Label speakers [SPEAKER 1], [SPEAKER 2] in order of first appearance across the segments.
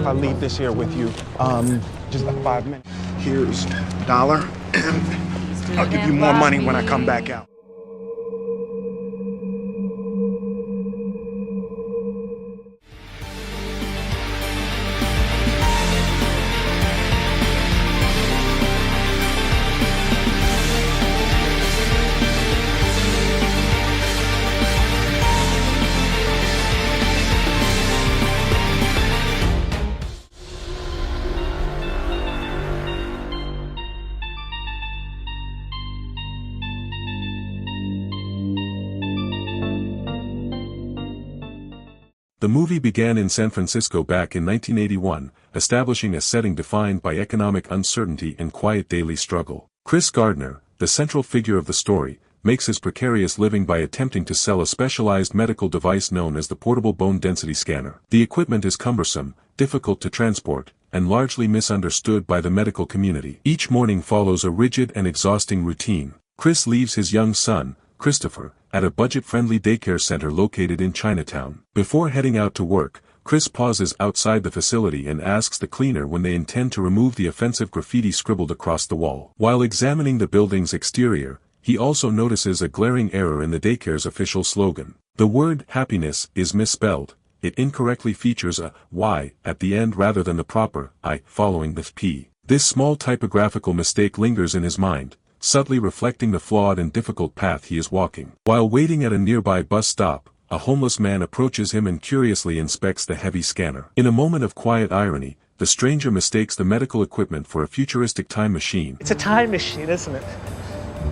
[SPEAKER 1] if I leave this here with you? Just like 5 minutes. Here's $1, and I'll give you more money when I come back out.
[SPEAKER 2] The movie began in San Francisco back in 1981, establishing a setting defined by economic uncertainty and quiet daily struggle. Chris Gardner, the central figure of the story, makes his precarious living by attempting to sell a specialized medical device known as the portable bone density scanner. The equipment is cumbersome, difficult to transport, and largely misunderstood by the medical community. Each morning follows a rigid and exhausting routine. Chris leaves his young son, Christopher, at a budget-friendly daycare center located in Chinatown. Before heading out to work, Chris pauses outside the facility and asks the cleaner when they intend to remove the offensive graffiti scribbled across the wall. While examining the building's exterior, he also notices a glaring error in the daycare's official slogan. The word happiness is misspelled. It incorrectly features a Y at the end rather than the proper I following the P. This small typographical mistake lingers in his mind, subtly reflecting the flawed and difficult path he is walking. While waiting at a nearby bus stop, a homeless man approaches him and curiously inspects the heavy scanner. In a moment of quiet irony, the stranger mistakes the medical equipment for a futuristic time machine.
[SPEAKER 3] It's a time machine, isn't it?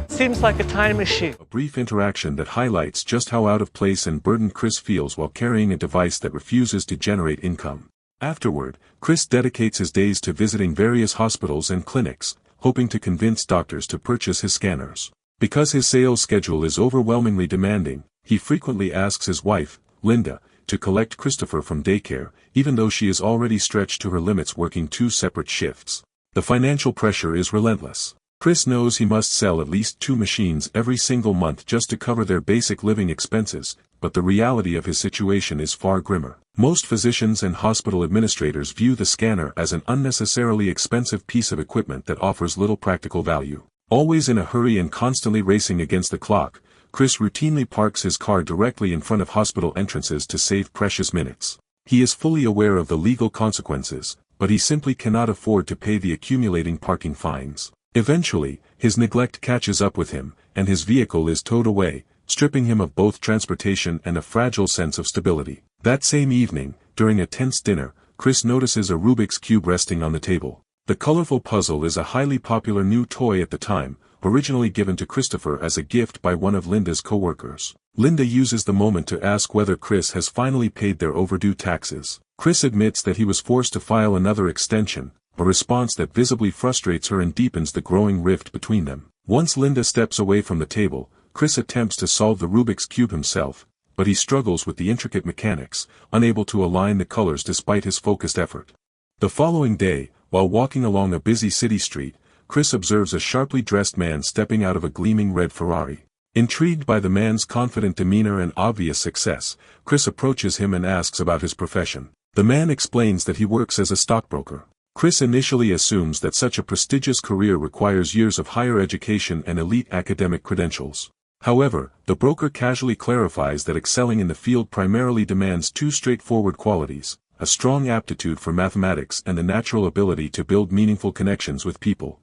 [SPEAKER 3] Seems like a time machine.
[SPEAKER 2] A brief interaction that highlights just how out of place and burdened Chris feels while carrying a device that refuses to generate income. Afterward, Chris dedicates his days to visiting various hospitals and clinics, hoping to convince doctors to purchase his scanners. Because his sales schedule is overwhelmingly demanding, he frequently asks his wife, Linda, to collect Christopher from daycare, even though she is already stretched to her limits working 2 separate shifts. The financial pressure is relentless. Chris knows he must sell at least 2 machines every single month just to cover their basic living expenses, but the reality of his situation is far grimmer. Most physicians and hospital administrators view the scanner as an unnecessarily expensive piece of equipment that offers little practical value. Always in a hurry and constantly racing against the clock, Chris routinely parks his car directly in front of hospital entrances to save precious minutes. He is fully aware of the legal consequences, but he simply cannot afford to pay the accumulating parking fines. Eventually, his neglect catches up with him, and his vehicle is towed away, stripping him of both transportation and a fragile sense of stability. That same evening, during a tense dinner, Chris notices a Rubik's Cube resting on the table. The colorful puzzle is a highly popular new toy at the time, originally given to Christopher as a gift by one of Linda's co-workers. Linda uses the moment to ask whether Chris has finally paid their overdue taxes. Chris admits that he was forced to file another extension, a response that visibly frustrates her and deepens the growing rift between them. Once Linda steps away from the table, Chris attempts to solve the Rubik's Cube himself, but he struggles with the intricate mechanics, unable to align the colors despite his focused effort. The following day, while walking along a busy city street, Chris observes a sharply dressed man stepping out of a gleaming red Ferrari. Intrigued by the man's confident demeanor and obvious success, Chris approaches him and asks about his profession. The man explains that he works as a stockbroker. Chris initially assumes that such a prestigious career requires years of higher education and elite academic credentials. However, the broker casually clarifies that excelling in the field primarily demands 2 straightforward qualities: a strong aptitude for mathematics and the natural ability to build meaningful connections with people.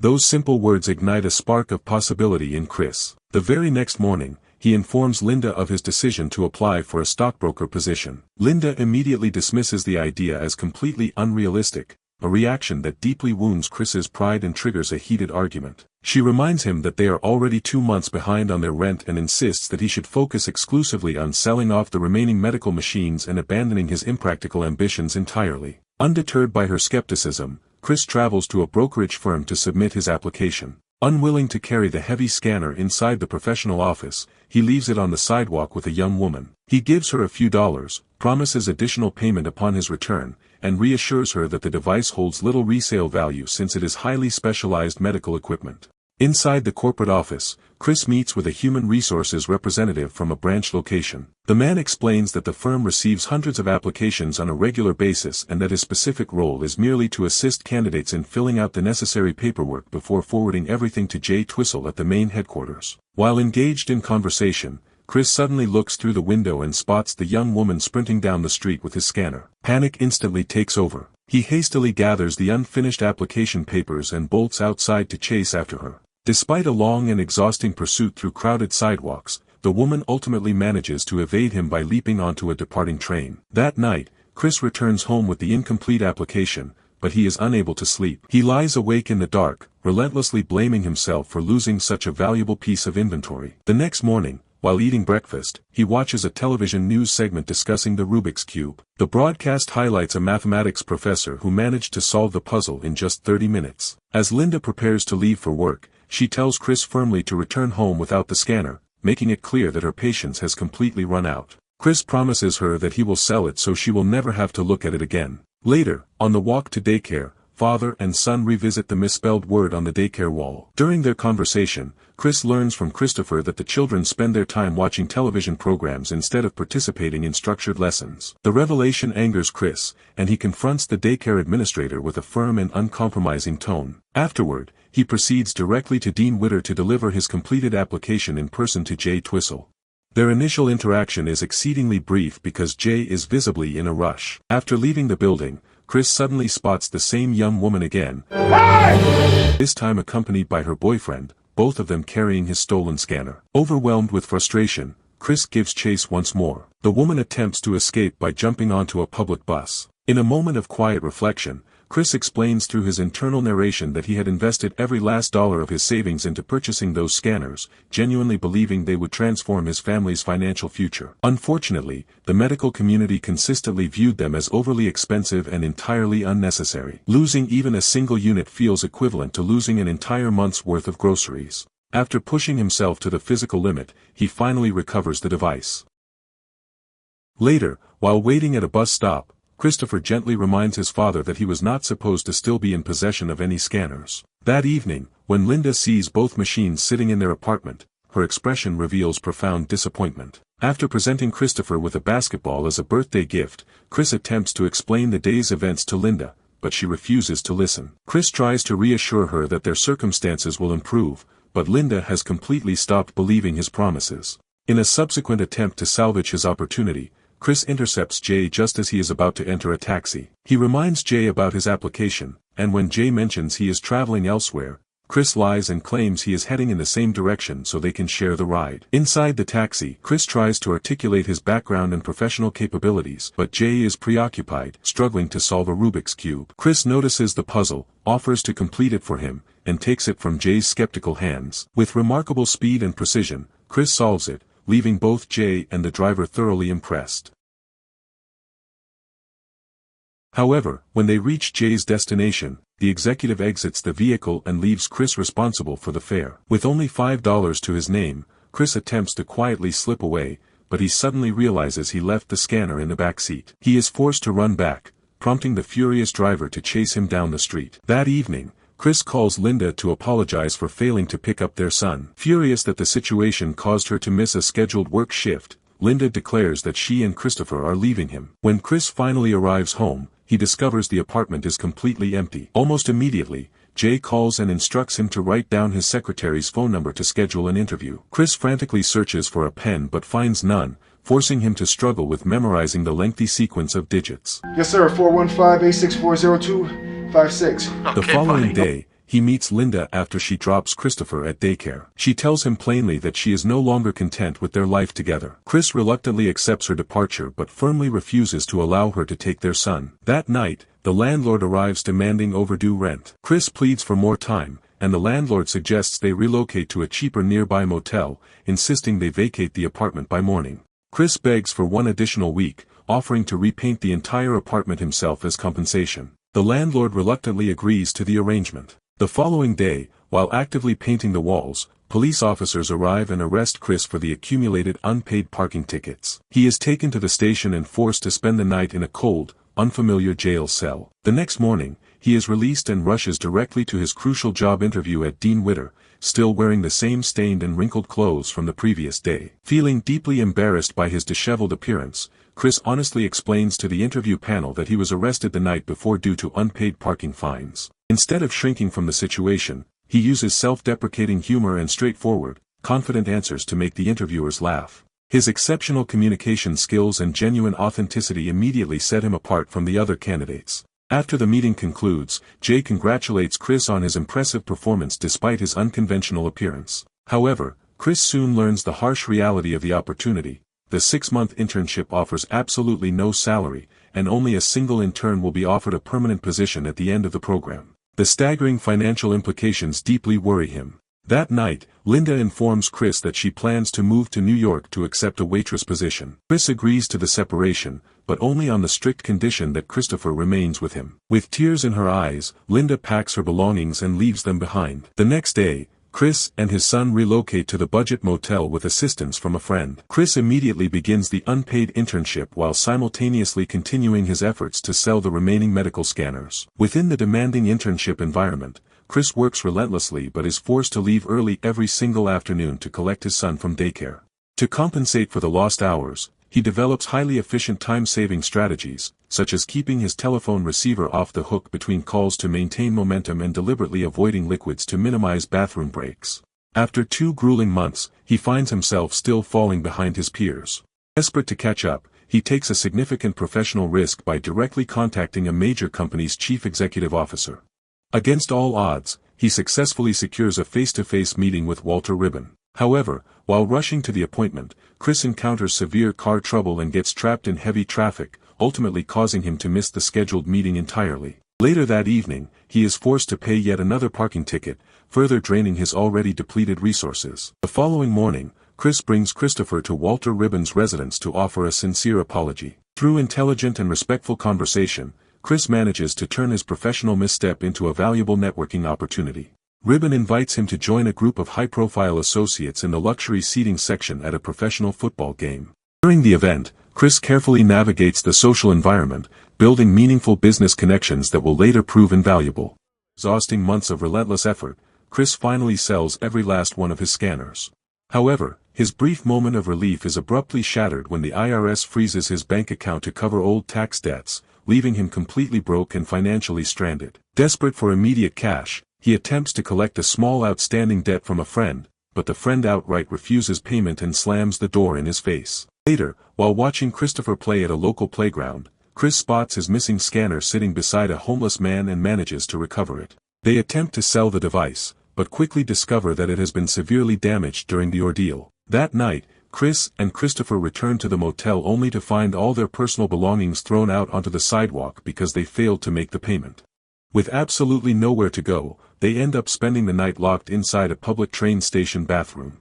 [SPEAKER 2] Those simple words ignite a spark of possibility in Chris. The very next morning, he informs Linda of his decision to apply for a stockbroker position. Linda immediately dismisses the idea as completely unrealistic, a reaction that deeply wounds Chris's pride and triggers a heated argument. She reminds him that they are already 2 months behind on their rent and insists that he should focus exclusively on selling off the remaining medical machines and abandoning his impractical ambitions entirely. Undeterred by her skepticism, Chris travels to a brokerage firm to submit his application. Unwilling to carry the heavy scanner inside the professional office, he leaves it on the sidewalk with a young woman. He gives her a few dollars, promises additional payment upon his return, and reassures her that the device holds little resale value since it is highly specialized medical equipment. Inside the corporate office, Chris meets with a human resources representative from a branch location. The man explains that the firm receives hundreds of applications on a regular basis and that his specific role is merely to assist candidates in filling out the necessary paperwork before forwarding everything to Jay Twistle at the main headquarters. While engaged in conversation, Chris suddenly looks through the window and spots the young woman sprinting down the street with his scanner. Panic instantly takes over. He hastily gathers the unfinished application papers and bolts outside to chase after her. Despite a long and exhausting pursuit through crowded sidewalks, the woman ultimately manages to evade him by leaping onto a departing train. That night, Chris returns home with the incomplete application, but he is unable to sleep. He lies awake in the dark, relentlessly blaming himself for losing such a valuable piece of inventory. The next morning, while eating breakfast, he watches a television news segment discussing the Rubik's Cube. The broadcast highlights a mathematics professor who managed to solve the puzzle in just 30 minutes. As Linda prepares to leave for work, she tells Chris firmly to return home without the scanner, making it clear that her patience has completely run out. Chris promises her that he will sell it so she will never have to look at it again. Later, on the walk to daycare, father and son revisit the misspelled word on the daycare wall. During their conversation, Chris learns from Christopher that the children spend their time watching television programs instead of participating in structured lessons. The revelation angers Chris, and he confronts the daycare administrator with a firm and uncompromising tone. Afterward, he proceeds directly to Dean Witter to deliver his completed application in person to Jay Twistle. Their initial interaction is exceedingly brief because Jay is visibly in a rush. After leaving the building, Chris suddenly spots the same young woman again, this time accompanied by her boyfriend, both of them carrying his stolen scanner. Overwhelmed with frustration, Chris gives chase once more. The woman attempts to escape by jumping onto a public bus. In a moment of quiet reflection, Chris explains through his internal narration that he had invested every last dollar of his savings into purchasing those scanners, genuinely believing they would transform his family's financial future. Unfortunately, the medical community consistently viewed them as overly expensive and entirely unnecessary. Losing even a single unit feels equivalent to losing an entire month's worth of groceries. After pushing himself to the physical limit, he finally recovers the device. Later, while waiting at a bus stop, Christopher gently reminds his father that he was not supposed to still be in possession of any scanners. That evening, when Linda sees both machines sitting in their apartment, her expression reveals profound disappointment. After presenting Christopher with a basketball as a birthday gift, Chris attempts to explain the day's events to Linda, but she refuses to listen. Chris tries to reassure her that their circumstances will improve, but Linda has completely stopped believing his promises. In a subsequent attempt to salvage his opportunity, Chris intercepts Jay just as he is about to enter a taxi. He reminds Jay about his application, and when Jay mentions he is traveling elsewhere, Chris lies and claims he is heading in the same direction so they can share the ride. Inside the taxi, Chris tries to articulate his background and professional capabilities, but Jay is preoccupied, struggling to solve a Rubik's Cube. Chris notices the puzzle, offers to complete it for him, and takes it from Jay's skeptical hands. With remarkable speed and precision, Chris solves it, leaving both Jay and the driver thoroughly impressed. However, when they reach Jay's destination, the executive exits the vehicle and leaves Chris responsible for the fare. With only $5 to his name, Chris attempts to quietly slip away, but he suddenly realizes he left the scanner in the back seat. He is forced to run back, prompting the furious driver to chase him down the street. That evening, Chris calls Linda to apologize for failing to pick up their son. Furious that the situation caused her to miss a scheduled work shift, Linda declares that she and Christopher are leaving him. When Chris finally arrives home, he discovers the apartment is completely empty. Almost immediately, Jay calls and instructs him to write down his secretary's phone number to schedule an interview. Chris frantically searches for a pen but finds none, forcing him to struggle with memorizing the lengthy sequence of digits.
[SPEAKER 1] Yes, sir. 415-8640256.
[SPEAKER 2] The following day, he meets Linda after she drops Christopher at daycare. She tells him plainly that she is no longer content with their life together. Chris reluctantly accepts her departure but firmly refuses to allow her to take their son. That night, the landlord arrives demanding overdue rent. Chris pleads for more time, and the landlord suggests they relocate to a cheaper nearby motel, insisting they vacate the apartment by morning. Chris begs for one additional week, offering to repaint the entire apartment himself as compensation. The landlord reluctantly agrees to the arrangement. The following day, while actively painting the walls, police officers arrive and arrest Chris for the accumulated unpaid parking tickets. He is taken to the station and forced to spend the night in a cold, unfamiliar jail cell. The next morning, he is released and rushes directly to his crucial job interview at Dean Witter, still wearing the same stained and wrinkled clothes from the previous day. Feeling deeply embarrassed by his disheveled appearance, Chris honestly explains to the interview panel that he was arrested the night before due to unpaid parking fines. Instead of shrinking from the situation, he uses self-deprecating humor and straightforward, confident answers to make the interviewers laugh. His exceptional communication skills and genuine authenticity immediately set him apart from the other candidates. After the meeting concludes, Jay congratulates Chris on his impressive performance despite his unconventional appearance. However, Chris soon learns the harsh reality of the opportunity. The 6-month internship offers absolutely no salary, and only a single intern will be offered a permanent position at the end of the program. The staggering financial implications deeply worry him. That night, Linda informs Chris that she plans to move to New York to accept a waitress position. Chris agrees to the separation, but only on the strict condition that Christopher remains with him. With tears in her eyes, Linda packs her belongings and leaves them behind. The next day, Chris and his son relocate to the budget motel with assistance from a friend. Chris immediately begins the unpaid internship while simultaneously continuing his efforts to sell the remaining medical scanners. Within the demanding internship environment, Chris works relentlessly but is forced to leave early every single afternoon to collect his son from daycare. To compensate for the lost hours, he develops highly efficient time-saving strategies, such as keeping his telephone receiver off the hook between calls to maintain momentum and deliberately avoiding liquids to minimize bathroom breaks. After 2 grueling months, he finds himself still falling behind his peers. Desperate to catch up, he takes a significant professional risk by directly contacting a major company's chief executive officer. Against all odds, he successfully secures a face-to-face meeting with Walter Ribbon. However, while rushing to the appointment, Chris encounters severe car trouble and gets trapped in heavy traffic, ultimately causing him to miss the scheduled meeting entirely. Later that evening, he is forced to pay yet another parking ticket, further draining his already depleted resources. The following morning, Chris brings Christopher to Walter Ribbon's residence to offer a sincere apology. Through intelligent and respectful conversation, Chris manages to turn his professional misstep into a valuable networking opportunity. Ribbon invites him to join a group of high-profile associates in the luxury seating section at a professional football game. During the event, Chris carefully navigates the social environment, building meaningful business connections that will later prove invaluable. Exhausting months of relentless effort, Chris finally sells every last one of his scanners. However, his brief moment of relief is abruptly shattered when the IRS freezes his bank account to cover old tax debts, leaving him completely broke and financially stranded. Desperate for immediate cash, he attempts to collect a small outstanding debt from a friend, but the friend outright refuses payment and slams the door in his face. Later, while watching Christopher play at a local playground, Chris spots his missing scanner sitting beside a homeless man and manages to recover it. They attempt to sell the device, but quickly discover that it has been severely damaged during the ordeal. That night, Chris and Christopher return to the motel only to find all their personal belongings thrown out onto the sidewalk because they failed to make the payment. With absolutely nowhere to go, they end up spending the night locked inside a public train station bathroom.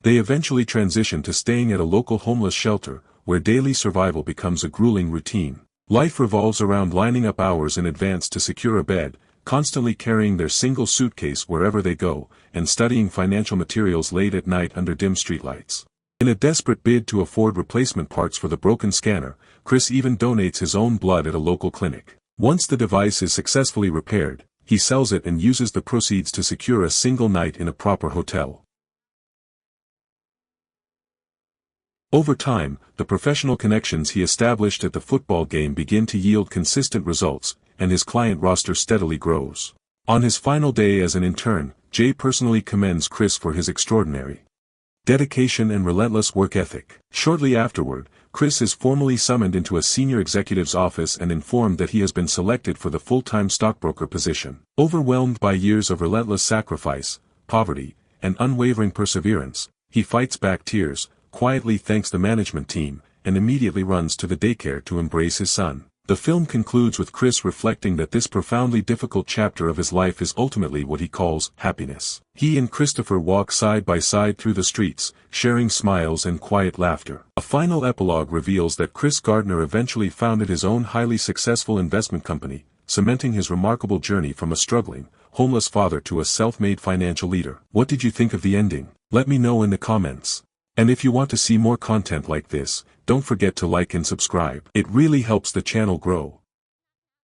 [SPEAKER 2] They eventually transition to staying at a local homeless shelter, where daily survival becomes a grueling routine. Life revolves around lining up hours in advance to secure a bed, constantly carrying their single suitcase wherever they go, and studying financial materials late at night under dim streetlights. In a desperate bid to afford replacement parts for the broken scanner, Chris even donates his own blood at a local clinic. Once the device is successfully repaired, he sells it and uses the proceeds to secure a single night in a proper hotel. Over time, the professional connections he established at the football game begin to yield consistent results, and his client roster steadily grows. On his final day as an intern, Jay personally commends Chris for his extraordinary dedication and relentless work ethic. Shortly afterward, Chris is formally summoned into a senior executive's office and informed that he has been selected for the full-time stockbroker position. Overwhelmed by years of relentless sacrifice, poverty, and unwavering perseverance, he fights back tears, quietly thanks the management team, and immediately runs to the daycare to embrace his son. The film concludes with Chris reflecting that this profoundly difficult chapter of his life is ultimately what he calls happiness. He and Christopher walk side by side through the streets, sharing smiles and quiet laughter. A final epilogue reveals that Chris Gardner eventually founded his own highly successful investment company, cementing his remarkable journey from a struggling, homeless father to a self-made financial leader. What did you think of the ending? Let me know in the comments. And if you want to see more content like this, don't forget to like and subscribe. It really helps the channel grow.